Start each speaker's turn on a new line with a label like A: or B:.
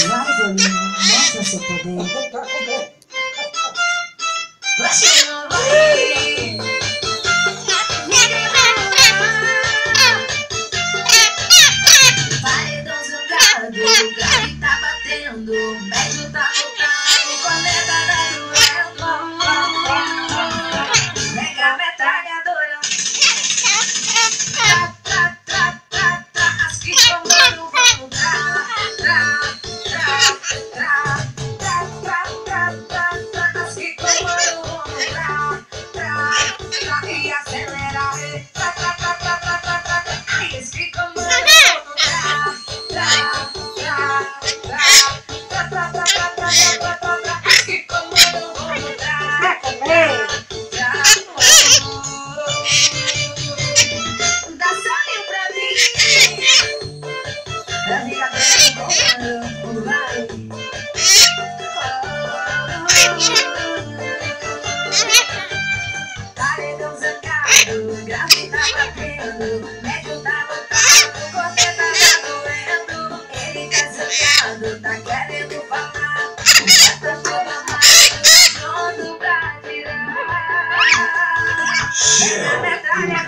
A: Vai, Violino, mostra seu poder. Você não vai. Paredão zangado, o grave tá batendo, o médio tá lutando, o corneta tá doendo. Mega metralhadora. Tra, tra, tra, tra, tra. As que comando vão tra, tra, tra, tra, tra, tra, tra, tra, tra. As que comando vão tra, tra, tra. E acelera, tra, tra, tra, tra, tra, tra, tra, tra. Ai, as que comando vão tra, tra, tra, tra, tra, tra, tra, tra, tra, tra, tra, tra. As que comando vão tra, tra, tra. Dá sonho pra mim. Da vida bem vai. Paredão zangado, grave tá batendo, médio tá lutando, corneta tá doendo. Ele tá zangado, tá querendo falar, já tá todo amado, pronto pra tirar. Essa metralha